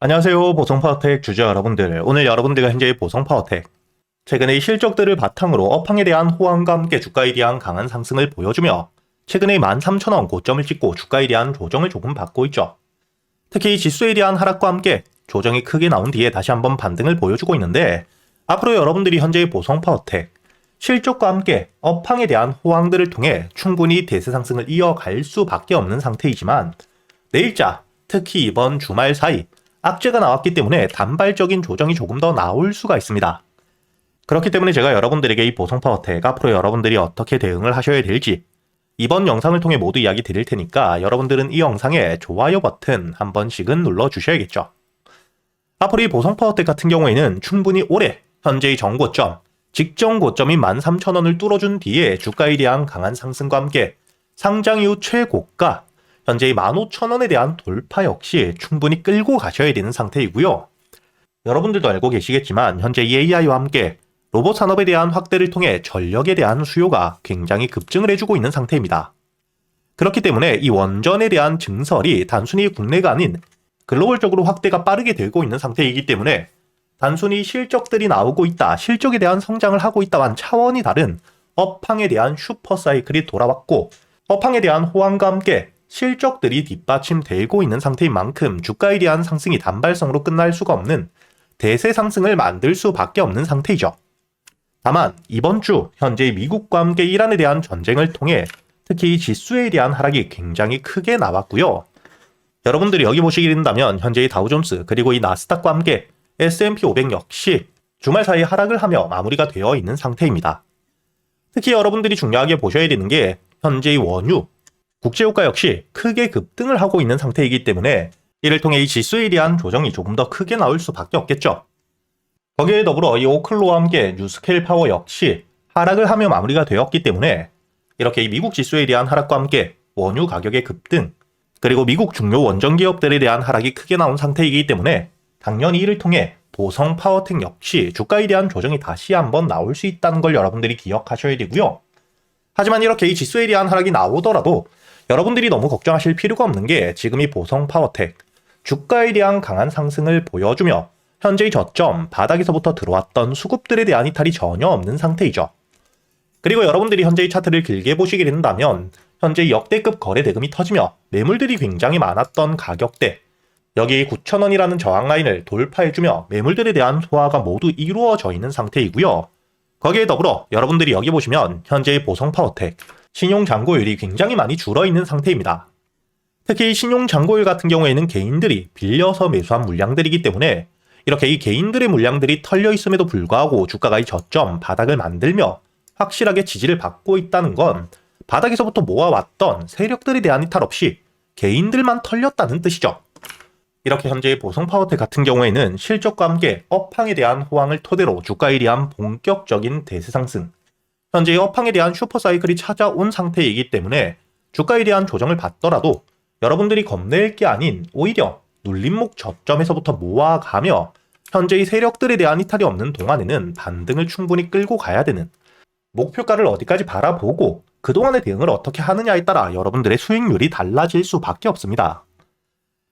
안녕하세요. 보성파워텍 주주 여러분들. 오늘 여러분들과 현재의 보성파워텍. 최근의 실적들을 바탕으로 업황에 대한 호황과 함께 주가에 대한 강한 상승을 보여주며 최근에 13,000원 고점을 찍고 주가에 대한 조정을 조금 받고 있죠. 특히 지수에 대한 하락과 함께 조정이 크게 나온 뒤에 다시 한번 반등을 보여주고 있는데 앞으로 여러분들이 현재의 보성파워텍 실적과 함께 업황에 대한 호황들을 통해 충분히 대세 상승을 이어갈 수밖에 없는 상태이지만 내일자, 특히 이번 주말 사이 악재가 나왔기 때문에 단발적인 조정이 조금 더 나올 수가 있습니다. 그렇기 때문에 제가 여러분들에게 이 보성파워텍 앞으로 여러분들이 어떻게 대응을 하셔야 될지 이번 영상을 통해 모두 이야기 드릴 테니까 여러분들은 이 영상에 좋아요 버튼 한 번씩은 눌러주셔야겠죠. 앞으로 이 보성파워텍 같은 경우에는 충분히 올해 현재의 정고점, 직전 고점인 13,000원을 뚫어준 뒤에 주가에 대한 강한 상승과 함께 상장 이후 최고가 현재의 15,000원에 대한 돌파 역시 충분히 끌고 가셔야 되는 상태이고요. 여러분들도 알고 계시겠지만 현재 AI와 함께 로봇 산업에 대한 확대를 통해 전력에 대한 수요가 굉장히 급증을 해주고 있는 상태입니다. 그렇기 때문에 이 원전에 대한 증설이 단순히 국내가 아닌 글로벌적으로 확대가 빠르게 되고 있는 상태이기 때문에 단순히 실적들이 나오고 있다, 실적에 대한 성장을 하고 있다만 차원이 다른 업황에 대한 슈퍼사이클이 돌아왔고 업황에 대한 호황과 함께 실적들이 뒷받침되고 있는 상태인 만큼 주가에 대한 상승이 단발성으로 끝날 수가 없는 대세 상승을 만들 수밖에 없는 상태이죠. 다만 이번 주 현재 미국과 함께 이란에 대한 전쟁을 통해 특히 지수에 대한 하락이 굉장히 크게 나왔고요. 여러분들이 여기 보시게 된다면 현재의 다우존스 그리고 이 나스닥과 함께 S&P 500 역시 주말 사이 하락을 하며 마무리가 되어 있는 상태입니다. 특히 여러분들이 중요하게 보셔야 되는 게 현재의 원유, 국제유가 역시 크게 급등을 하고 있는 상태이기 때문에 이를 통해 이 지수에 대한 조정이 조금 더 크게 나올 수밖에 없겠죠. 거기에 더불어 이 오클로와 함께 뉴스케일 파워 역시 하락을 하며 마무리가 되었기 때문에 이렇게 이 미국 지수에 대한 하락과 함께 원유 가격의 급등 그리고 미국 중요 원전 기업들에 대한 하락이 크게 나온 상태이기 때문에 당연히 이를 통해 보성 파워텍 역시 주가에 대한 조정이 다시 한번 나올 수 있다는 걸 여러분들이 기억하셔야 되고요. 하지만 이렇게 이 지수에 대한 하락이 나오더라도 여러분들이 너무 걱정하실 필요가 없는 게 지금 이 보성 파워텍 주가에 대한 강한 상승을 보여주며 현재의 저점 바닥에서부터 들어왔던 수급들에 대한 이탈이 전혀 없는 상태이죠. 그리고 여러분들이 현재의 차트를 길게 보시게 된다면 현재 역대급 거래 대금이 터지며 매물들이 굉장히 많았던 가격대 여기 9,000원이라는 저항 라인을 돌파해주며 매물들에 대한 소화가 모두 이루어져 있는 상태이고요. 거기에 더불어 여러분들이 여기 보시면 현재의 보성 파워텍 신용 잔고율이 굉장히 많이 줄어있는 상태입니다. 특히 신용 잔고율 같은 경우에는 개인들이 빌려서 매수한 물량들이기 때문에 이렇게 이 개인들의 물량들이 털려 있음에도 불구하고 주가가 이 저점 바닥을 만들며 확실하게 지지를 받고 있다는 건 바닥에서부터 모아왔던 세력들에 대한 이탈 없이 개인들만 털렸다는 뜻이죠. 이렇게 현재의 보성 파워텍 같은 경우에는 실적과 함께 업황에 대한 호황을 토대로 주가에 대한 본격적인 대세 상승 현재의 업황에 대한 슈퍼사이클이 찾아온 상태이기 때문에 주가에 대한 조정을 받더라도 여러분들이 겁낼 게 아닌 오히려 눌림목 저점에서부터 모아가며 현재의 세력들에 대한 이탈이 없는 동안에는 반등을 충분히 끌고 가야 되는 목표가를 어디까지 바라보고 그동안의 대응을 어떻게 하느냐에 따라 여러분들의 수익률이 달라질 수밖에 없습니다.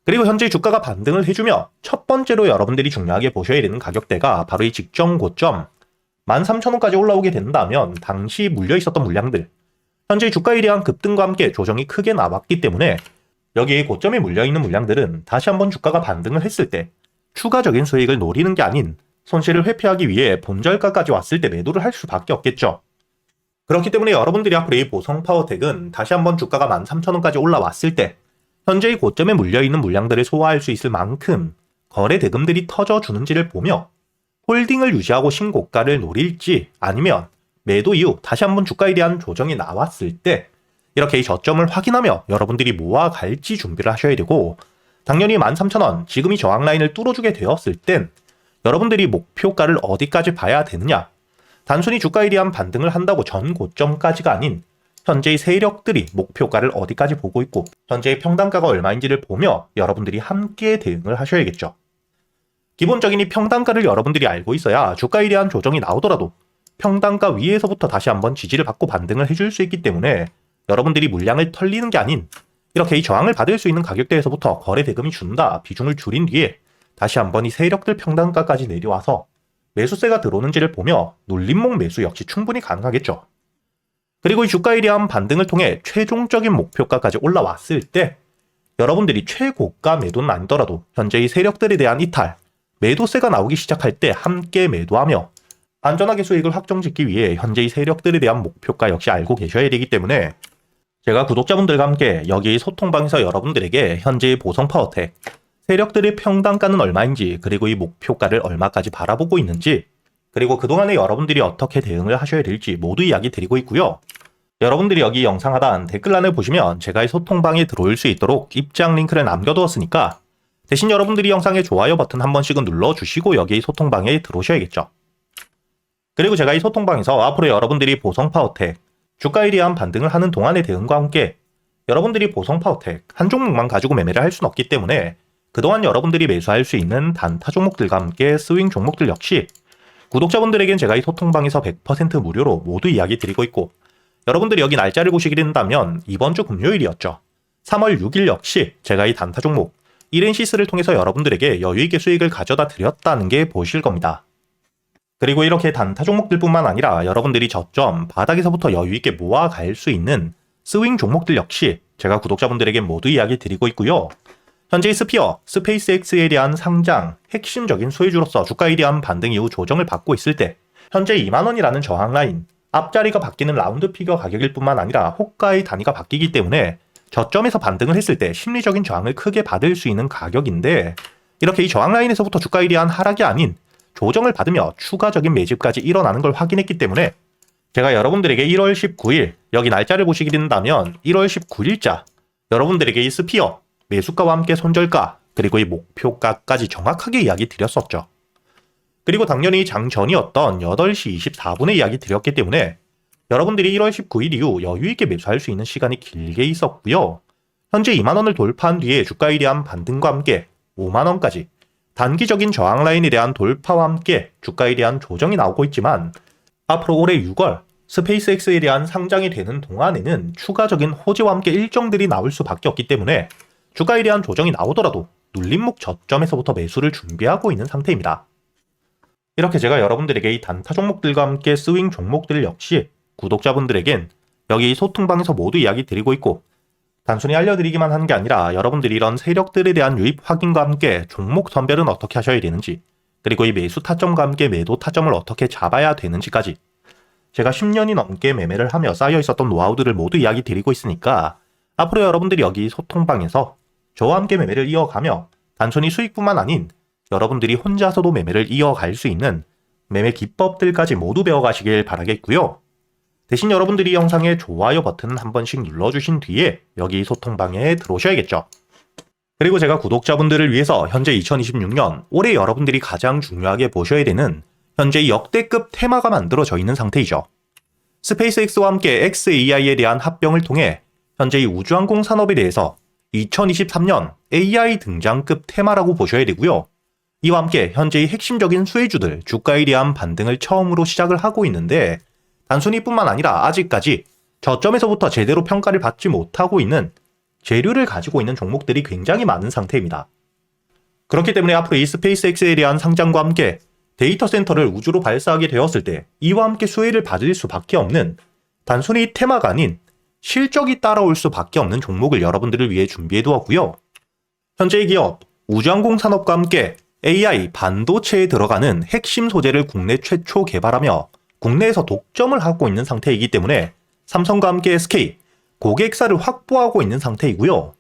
그리고 현재 주가가 반등을 해주며 첫 번째로 여러분들이 중요하게 보셔야 되는 가격대가 바로 이 직전 고점 13,000원까지 올라오게 된다면 당시 물려있었던 물량들 현재 주가에 대한 급등과 함께 조정이 크게 나왔기 때문에 여기에 고점에 물려있는 물량들은 다시 한번 주가가 반등을 했을 때 추가적인 수익을 노리는 게 아닌 손실을 회피하기 위해 본절가까지 왔을 때 매도를 할 수밖에 없겠죠. 그렇기 때문에 여러분들이 앞으로 이 보성 파워텍은 다시 한번 주가가 13,000원까지 올라왔을 때 현재의 고점에 물려있는 물량들을 소화할 수 있을 만큼 거래 대금들이 터져주는지를 보며 홀딩을 유지하고 신고가를 노릴지 아니면 매도 이후 다시 한번 주가에 대한 조정이 나왔을 때 이렇게 이 저점을 확인하며 여러분들이 모아갈지 준비를 하셔야 되고 당연히 13,000원 지금이 저항 라인을 뚫어주게 되었을 땐 여러분들이 목표가를 어디까지 봐야 되느냐 단순히 주가에 대한 반등을 한다고 전 고점까지가 아닌 현재의 세력들이 목표가를 어디까지 보고 있고 현재의 평단가가 얼마인지를 보며 여러분들이 함께 대응을 하셔야겠죠. 기본적인 이 평단가를 여러분들이 알고 있어야 주가에 대한 조정이 나오더라도 평단가 위에서부터 다시 한번 지지를 받고 반등을 해줄 수 있기 때문에 여러분들이 물량을 털리는 게 아닌 이렇게 이 저항을 받을 수 있는 가격대에서부터 거래 대금이 준다 비중을 줄인 뒤에 다시 한번 이 세력들 평단가까지 내려와서 매수세가 들어오는지를 보며 눌림목 매수 역시 충분히 가능하겠죠. 그리고 이 주가에 대한 반등을 통해 최종적인 목표가까지 올라왔을 때 여러분들이 최고가 매도는 아니더라도 현재 이 세력들에 대한 이탈, 매도세가 나오기 시작할 때 함께 매도하며 안전하게 수익을 확정짓기 위해 현재 이 세력들에 대한 목표가 역시 알고 계셔야 되기 때문에 제가 구독자분들과 함께 여기 소통방에서 여러분들에게 현재의 보성파워텍, 세력들의 평단가는 얼마인지, 그리고 이 목표가를 얼마까지 바라보고 있는지, 그리고 그동안에 여러분들이 어떻게 대응을 하셔야 될지 모두 이야기 드리고 있고요. 여러분들이 여기 영상 하단 댓글란을 보시면 제가 이 소통방에 들어올 수 있도록 입장 링크를 남겨두었으니까 대신 여러분들이 영상에 좋아요 버튼 한 번씩은 눌러주시고 여기 소통방에 들어오셔야겠죠. 그리고 제가 이 소통방에서 앞으로 여러분들이 보성파워텍, 주가에 대한 반등을 하는 동안의 대응과 함께 여러분들이 보성파워텍 한 종목만 가지고 매매를 할 수는 없기 때문에 그동안 여러분들이 매수할 수 있는 단타 종목들과 함께 스윙 종목들 역시 구독자분들에겐 제가 이 소통방에서 100% 무료로 모두 이야기 드리고 있고, 여러분들이 여기 날짜를 보시게 된다면 이번 주 금요일이었죠. 3월 6일 역시 제가 이 단타 종목 1엔시스를 통해서 여러분들에게 여유있게 수익을 가져다 드렸다는 게 보이실 겁니다. 그리고 이렇게 단타 종목들뿐만 아니라 여러분들이 저점 바닥에서부터 여유있게 모아갈 수 있는 스윙 종목들 역시 제가 구독자분들에게 모두 이야기 드리고 있고요. 현재 스피어, 스페이스X에 대한 상장, 핵심적인 소유주로서 주가에 대한 반등 이후 조정을 받고 있을 때 현재 2만원이라는 저항 라인, 앞자리가 바뀌는 라운드 피겨 가격일 뿐만 아니라 호가의 단위가 바뀌기 때문에 저점에서 반등을 했을 때 심리적인 저항을 크게 받을 수 있는 가격인데, 이렇게 이 저항 라인에서부터 주가에 대한 하락이 아닌 조정을 받으며 추가적인 매집까지 일어나는 걸 확인했기 때문에 제가 여러분들에게 1월 19일, 여기 날짜를 보시게 된다면 1월 19일자 여러분들에게 이 스피어, 매수가와 함께 손절가, 그리고 이 목표가까지 정확하게 이야기 드렸었죠. 그리고 당연히 장전이었던 8시 24분에 이야기 드렸기 때문에 여러분들이 1월 19일 이후 여유있게 매수할 수 있는 시간이 길게 있었고요. 현재 2만원을 돌파한 뒤에 주가에 대한 반등과 함께 5만원까지 단기적인 저항 라인에 대한 돌파와 함께 주가에 대한 조정이 나오고 있지만, 앞으로 올해 6월 스페이스X에 대한 상장이 되는 동안에는 추가적인 호재와 함께 일정들이 나올 수밖에 없기 때문에 주가에 대한 조정이 나오더라도 눌림목 저점에서부터 매수를 준비하고 있는 상태입니다. 이렇게 제가 여러분들에게 이 단타 종목들과 함께 스윙 종목들 역시 구독자분들에겐 여기 소통방에서 모두 이야기 드리고 있고, 단순히 알려드리기만 하는 게 아니라 여러분들이 이런 세력들에 대한 유입 확인과 함께 종목 선별은 어떻게 하셔야 되는지, 그리고 이 매수 타점과 함께 매도 타점을 어떻게 잡아야 되는지까지 제가 10년이 넘게 매매를 하며 쌓여 있었던 노하우들을 모두 이야기 드리고 있으니까 앞으로 여러분들이 여기 소통방에서 저와 함께 매매를 이어가며 단순히 수익뿐만 아닌 여러분들이 혼자서도 매매를 이어갈 수 있는 매매 기법들까지 모두 배워가시길 바라겠고요. 대신 여러분들이 영상에 좋아요 버튼 한 번씩 눌러주신 뒤에 여기 소통방에 들어오셔야겠죠. 그리고 제가 구독자분들을 위해서 현재 2026년 올해 여러분들이 가장 중요하게 보셔야 되는 현재 역대급 테마가 만들어져 있는 상태이죠. 스페이스X와 함께 xAI에 대한 합병을 통해 현재 이 우주항공 산업에 대해서 2023년 AI 등장급 테마라고 보셔야 되고요. 이와 함께 현재의 핵심적인 수혜주들 주가에 대한 반등을 처음으로 시작을 하고 있는데, 단순히 뿐만 아니라 아직까지 저점에서부터 제대로 평가를 받지 못하고 있는 재료를 가지고 있는 종목들이 굉장히 많은 상태입니다. 그렇기 때문에 앞으로 이 스페이스X에 대한 상장과 함께 데이터 센터를 우주로 발사하게 되었을 때 이와 함께 수혜를 받을 수밖에 없는, 단순히 테마가 아닌 실적이 따라올 수밖에 없는 종목을 여러분들을 위해 준비해 두었고요. 현재의 기업 우주항공 산업과 함께 AI 반도체에 들어가는 핵심 소재를 국내 최초 개발하며 국내에서 독점을 하고 있는 상태이기 때문에 삼성과 함께 SK, 고객사를 확보하고 있는 상태이고요.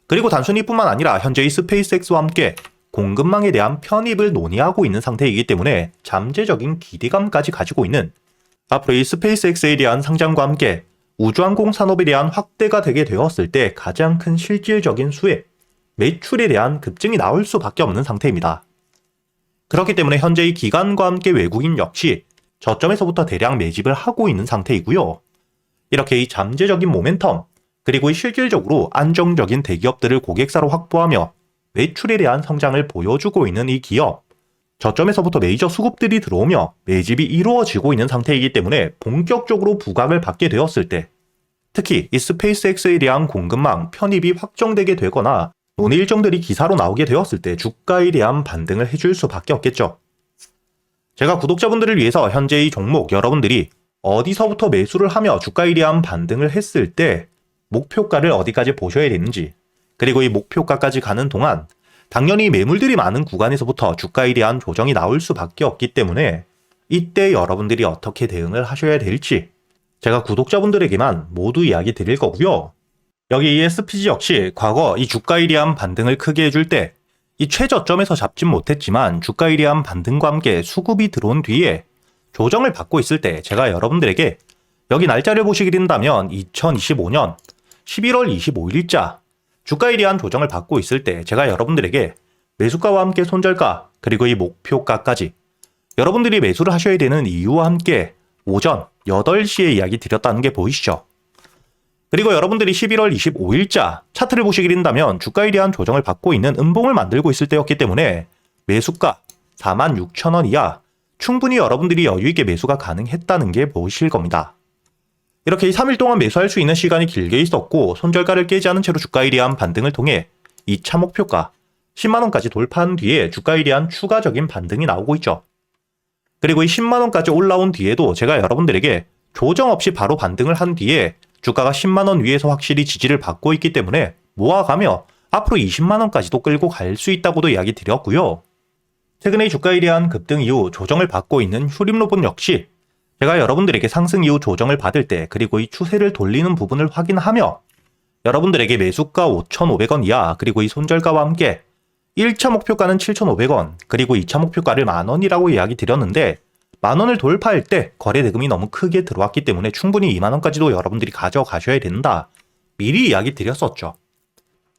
그리고 단순히 뿐만 아니라 현재의 스페이스X와 함께 공급망에 대한 편입을 논의하고 있는 상태이기 때문에 잠재적인 기대감까지 가지고 있는, 앞으로 이 스페이스X에 대한 상장과 함께 우주항공 산업에 대한 확대가 되게 되었을 때 가장 큰 실질적인 수혜, 매출에 대한 급증이 나올 수밖에 없는 상태입니다. 그렇기 때문에 현재 이 기관과 함께 외국인 역시 저점에서부터 대량 매집을 하고 있는 상태이고요. 이렇게 이 잠재적인 모멘텀, 그리고 이 실질적으로 안정적인 대기업들을 고객사로 확보하며 매출에 대한 성장을 보여주고 있는 이 기업, 저점에서부터 메이저 수급들이 들어오며 매집이 이루어지고 있는 상태이기 때문에 본격적으로 부각을 받게 되었을 때, 특히 이 스페이스X에 대한 공급망 편입이 확정되게 되거나 논의 일정들이 기사로 나오게 되었을 때 주가에 대한 반등을 해줄 수밖에 없겠죠. 제가 구독자분들을 위해서 현재 이 종목 여러분들이 어디서부터 매수를 하며 주가에 대한 반등을 했을 때 목표가를 어디까지 보셔야 되는지, 그리고 이 목표가까지 가는 동안 당연히 매물들이 많은 구간에서부터 주가에 대한 조정이 나올 수밖에 없기 때문에 이때 여러분들이 어떻게 대응을 하셔야 될지 제가 구독자분들에게만 모두 이야기 드릴 거고요. 여기 이 SPG 역시 과거 이 주가에 대한 반등을 크게 해줄 때 이 최저점에서 잡진 못했지만 주가에 대한 반등과 함께 수급이 들어온 뒤에 조정을 받고 있을 때 제가 여러분들에게 여기 날짜를 보시게 된다면 2025년 11월 25일자 주가에 대한 조정을 받고 있을 때 제가 여러분들에게 매수가와 함께 손절가 그리고 이 목표가까지 여러분들이 매수를 하셔야 되는 이유와 함께 오전 8시에 이야기 드렸다는 게 보이시죠? 그리고 여러분들이 11월 25일자 차트를 보시게 된다면 주가에 대한 조정을 받고 있는 음봉을 만들고 있을 때였기 때문에 매수가 46,000원 이하 충분히 여러분들이 여유있게 매수가 가능했다는 게 보이실 겁니다. 이렇게 3일 동안 매수할 수 있는 시간이 길게 있었고 손절가를 깨지 않은 채로 주가에 대한 반등을 통해 2차 목표가 10만원까지 돌파한 뒤에 주가에 대한 추가적인 반등이 나오고 있죠. 그리고 이 10만원까지 올라온 뒤에도 제가 여러분들에게 조정 없이 바로 반등을 한 뒤에 주가가 10만원 위에서 확실히 지지를 받고 있기 때문에 모아가며 앞으로 20만원까지도 끌고 갈 수 있다고도 이야기 드렸고요. 최근에 주가에 대한 급등 이후 조정을 받고 있는 휴림로봇 역시 제가 여러분들에게 상승 이후 조정을 받을 때 그리고 이 추세를 돌리는 부분을 확인하며 여러분들에게 매수가 5,500원 이하 그리고 이 손절가와 함께 1차 목표가는 7,500원 그리고 2차 목표가를 만원이라고 이야기 드렸는데 만원을 돌파할 때 거래 대금이 너무 크게 들어왔기 때문에 충분히 2만원까지도 여러분들이 가져가셔야 된다. 미리 이야기 드렸었죠.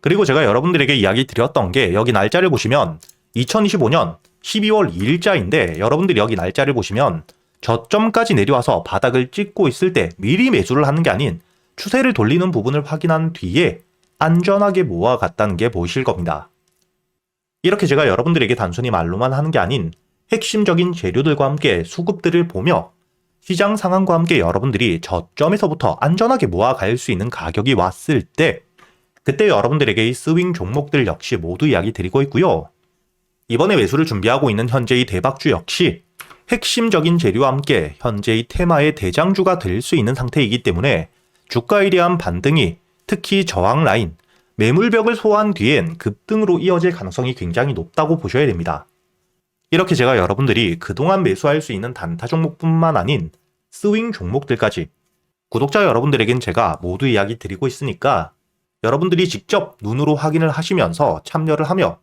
그리고 제가 여러분들에게 이야기 드렸던 게 여기 날짜를 보시면 2025년 12월 2일자인데 여러분들이 여기 날짜를 보시면 저점까지 내려와서 바닥을 찍고 있을 때 미리 매수를 하는 게 아닌 추세를 돌리는 부분을 확인한 뒤에 안전하게 모아갔다는 게 보이실 겁니다. 이렇게 제가 여러분들에게 단순히 말로만 하는 게 아닌 핵심적인 재료들과 함께 수급들을 보며 시장 상황과 함께 여러분들이 저점에서부터 안전하게 모아갈 수 있는 가격이 왔을 때 그때 여러분들에게 이 스윙 종목들 역시 모두 이야기 드리고 있고요. 이번에 매수를 준비하고 있는 현재 이 대박주 역시 핵심적인 재료와 함께 현재 이 테마의 대장주가 될 수 있는 상태이기 때문에 주가에 대한 반등이 특히 저항 라인, 매물벽을 소화한 뒤엔 급등으로 이어질 가능성이 굉장히 높다고 보셔야 됩니다. 이렇게 제가 여러분들이 그동안 매수할 수 있는 단타 종목뿐만 아닌 스윙 종목들까지 구독자 여러분들에겐 제가 모두 이야기 드리고 있으니까 여러분들이 직접 눈으로 확인을 하시면서 참여를 하며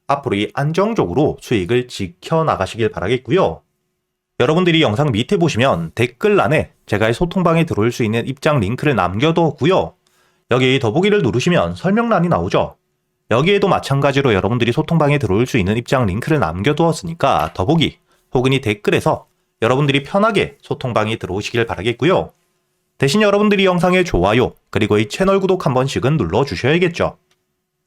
앞으로 이 안정적으로 수익을 지켜나가시길 바라겠고요. 여러분들이 영상 밑에 보시면 댓글란에 제가 이 소통방에 들어올 수 있는 입장 링크를 남겨뒀고요. 여기 더보기를 누르시면 설명란이 나오죠. 여기에도 마찬가지로 여러분들이 소통방에 들어올 수 있는 입장 링크를 남겨두었으니까 더보기 혹은 이 댓글에서 여러분들이 편하게 소통방에 들어오시길 바라겠고요. 대신 여러분들이 영상의 좋아요 그리고 이 채널 구독 한 번씩은 눌러주셔야겠죠.